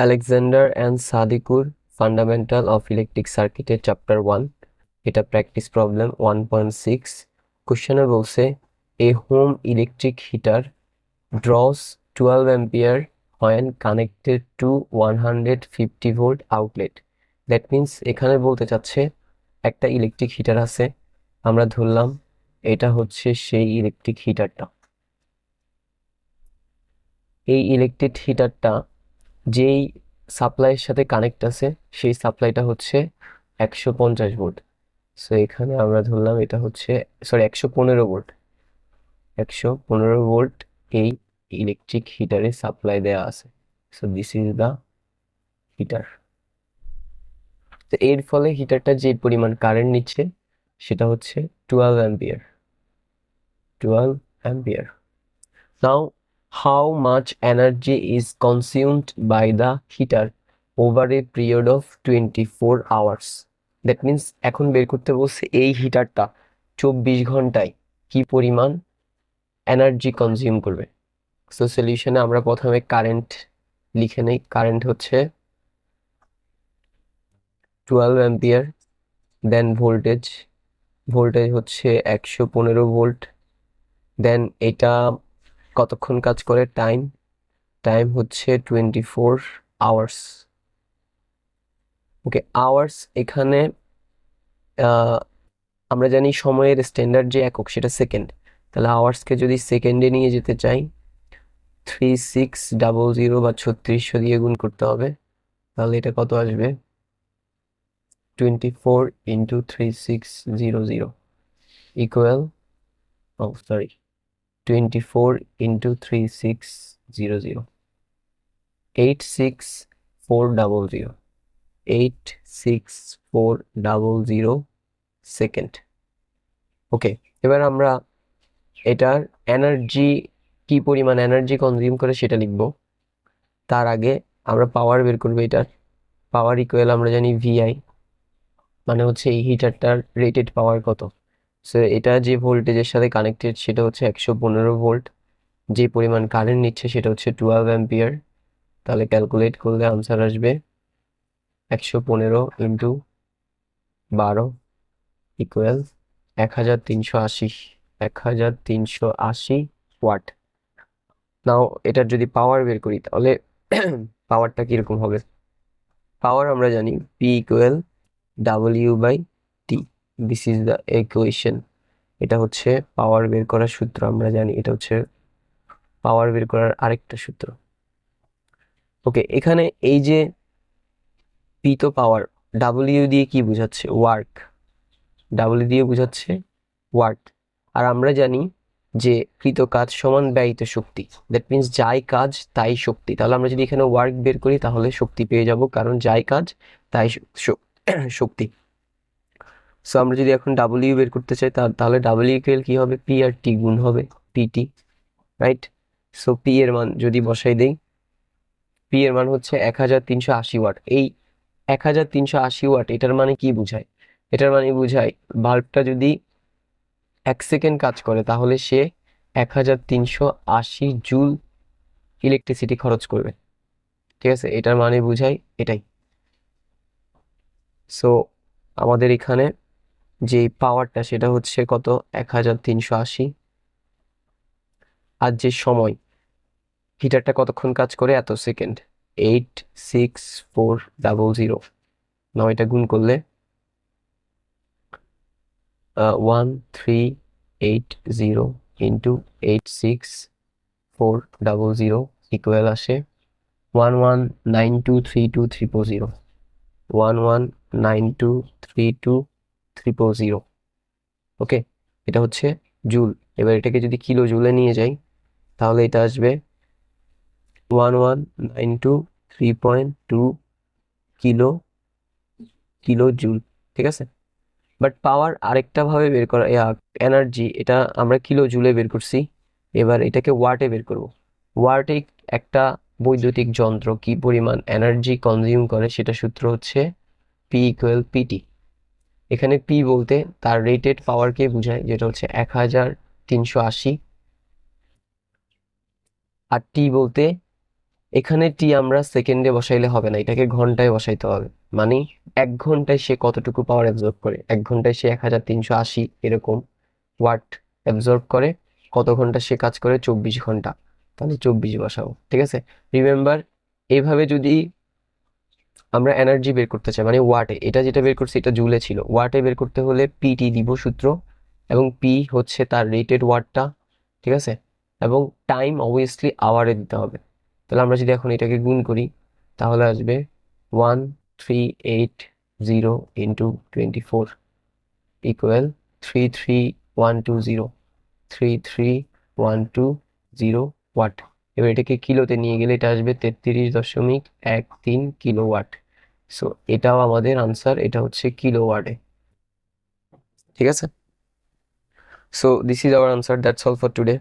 Alexander and সাদিকুর fundamental of electric সার্কিটের chapter 1, এটা প্র্যাকটিস প্রবলেম 1.6। কোশ্চেনে বলছে a home electric heater draws 12 ampere when connected to 150 volt outlet. That means এখানে বলতে চাচ্ছে একটা ইলেকট্রিক হিটার আছে, আমরা ধরলাম এটা হচ্ছে সেই ইলেকট্রিক হিটারটা। এই ইলেকট্রিক হিটারটা যেই সাপ্লাইয়ের সাথে কানেক্ট আছে সেই সাপ্লাইটা হচ্ছে 150 ভোল্ট। সো এখানে আমরা ধরলাম এটা হচ্ছে 115 ভোল্ট। 115 ভোল্ট এই ইলেকট্রিক হিটারে সাপ্লাই দেওয়া আছে। So this is the heater. তো এর ফলে হিটারটা যে পরিমাণ কারেন্ট নিচ্ছে সেটা হচ্ছে 12 ampere. 12 ampere. Now, how much energy is consumed by the heater over a period of 24 hours? That means এখন বের করতে বলছে এই হিটারটা 24 ঘন্টায় কি পরিমাণ এনার্জি কনজিউম করবে। সো সলিউশনে আমরা প্রথমে কারেন্ট লিখে নেই। কারেন্ট হচ্ছে 12 অ্যাম্পিয়ার, দেন ভোল্টেজ হচ্ছে 115 ভোল্ট, দেন এটা কতক্ষণ কাজ করে, টাইম হচ্ছে 24 আওয়ার্স। ওকে, আওয়ার্স এখানে আমরা জানি সময়ের স্ট্যান্ডার্ড যে একক সেটা সেকেন্ড, তাহলে আওয়ার্সকে যদি সেকেন্ডে নিয়ে যেতে চাই 3600 বা 3600 দিয়ে গুণ করতে হবে, তাহলে এটা কত আসবে 24 ইন্টু 3600 ইকুয়াল 24 ইন্টু 3600 86400 86400 সেকেন্ড। ওকে, এবার আমরা এটার এনার্জি কি পরিমাণ এনার্জি কনজিউম করে সেটা লিখব। তার আগে আমরা পাওয়ার বের করবো। এটার পাওয়ার ইকুয়াল আমরা জানি ভিআই, মানে হচ্ছে এই হিটারটার রেটেড পাওয়ার কত। সো এটা যে ভোল্টেজের সাথে কানেক্টেড সেটা হচ্ছে 115 ভোল্ট, যে পরিমাণ কারেন্ট নিচ্ছে সেটা হচ্ছে 12 অ্যাম্পিয়ার। তাহলে ক্যালকুলেট করলে আনসার আসবে 115 ইন্টু 12 ইকুয়াল 1380 1380 ওয়াট। নাও এটার যদি পাওয়ার বের করি তাহলে পাওয়ারটা কিরকম হবে। পাওয়ার আমরা জানি P equal W by T, this is the equation. এটা হচ্ছে পাওয়ার বের করার সূত্র, আমরা জানি এটা হচ্ছে পাওয়ার বের করার আরেকটা সূত্র। ওকে, এখানে এই যে পি তো পাওয়ার, ডাব্লিউ দিয়ে কি বোঝাচ্ছে, ওয়ার্ক। ডাব্লিউ দিয়ে বোঝাচ্ছে ওয়ার্ক। আর আমরা জানি যে কৃত কাজ সমান ব্যয়িত শক্তি, দ্যাট মিন্স যাই কাজ তাই শক্তি। তাহলে আমরা যদি এখানে ওয়ার্ক বের করি তাহলে শক্তি পেয়ে যাব, কারণ যাই কাজ তাই শক্তি। সো আমরা যদি এখন ডাব্লিউ বের করতে চাই তাহলে ডাব্লিউ ইকুয়াল কি হবে, পি আর টি গুণ হবে পিটি, রাইট। সো পি এর মান যদি বসাই দেই, পি এর মান হচ্ছে 1380 ওয়াট। এই 1380 ওয়াট এটার মানে কি বুঝায়, এটার মানে বুঝায় বাল্বটা যদি 1 সেকেন্ড কাজ করে তাহলে সে 1380 জুল ইলেকট্রিসিটি খরচ করবে। ঠিক আছে, এটার মানে বুঝাই এটাই। সো আমাদের এখানে যে পাওয়ারটা সেটা হচ্ছে কত, 1380, আর যে সময় হিটারটা কতক্ষণ কাজ করে, এত সেকেন্ড, 86400। নাও এটা গুণ করলে 1380 ইন্টু 86400 ইকুয়াল আসে 11923230, 11923230। ওকে, এটা হচ্ছে জুল। এবার এটাকে যদি কিলো জুলে নিয়ে যাই তাহলে এটা আসবে 11923.2 কিলো কিলো জুল। ঠিক আছে, বাট পাওয়ার আরেকটা ভাবে বের করা, এনার্জি এটা আমরা কিলো জুলে বের করছি, এবার এটাকে ওয়াটে বের করব। ওয়াটে একটা বৈদ্যুতিক যন্ত্র কি পরিমাণ এনার্জি কনজিউম করে সেটা সূত্র হচ্ছে পি ইকুয়াল পিটি। এখানে পি বলতে তার রেটেড পাওয়ারকে বোঝায়, যেটা হচ্ছে 1380, আর টি বলতে এখানে টি আমরা সেকেন্ডে বসাইলে হবে না, এটাকে ঘন্টায় বসাইতে হবে। মানে 1 ঘন্টায় সে কতটুকু পাওয়ার অ্যাবজর্ব করে, 1 ঘন্টায় সে 1380 এরকম ওয়াট অ্যাবজর্ব করে। কত ঘন্টা সে কাজ করে? 24 ঘন্টা। তাহলে 24 বসাবো, ঠিক আছে। রিমেম্বার, এইভাবে যদি আমরা এনার্জি বের করতে চাই, মানে ওয়াটে, এটা যেটা বের করছি এটা জুলে ছিল, ওয়াটে বের করতে হলে পিটি দিব সূত্র, এবং পি হচ্ছে তার রেটেড ওয়াটটা, ঠিক আছে। এবং টাইম অবভিয়াসলি আওয়ারে দিতে হবে। তাহলে আমরা যদি এখন এটাকে গুণ করি, তাহলে আসবে 1380 ইন্টু 24 ইকুয়াল 33120, 33120 ওয়াট। এবার এটাকে কিলোতে নিয়ে গেলে এটা আসবে 33.13 কিলোওয়াট। সো এটাও আমাদের আনসার, এটা হচ্ছে কিলোওয়াটে, ঠিক আছে। So this is our answer, that's all for today.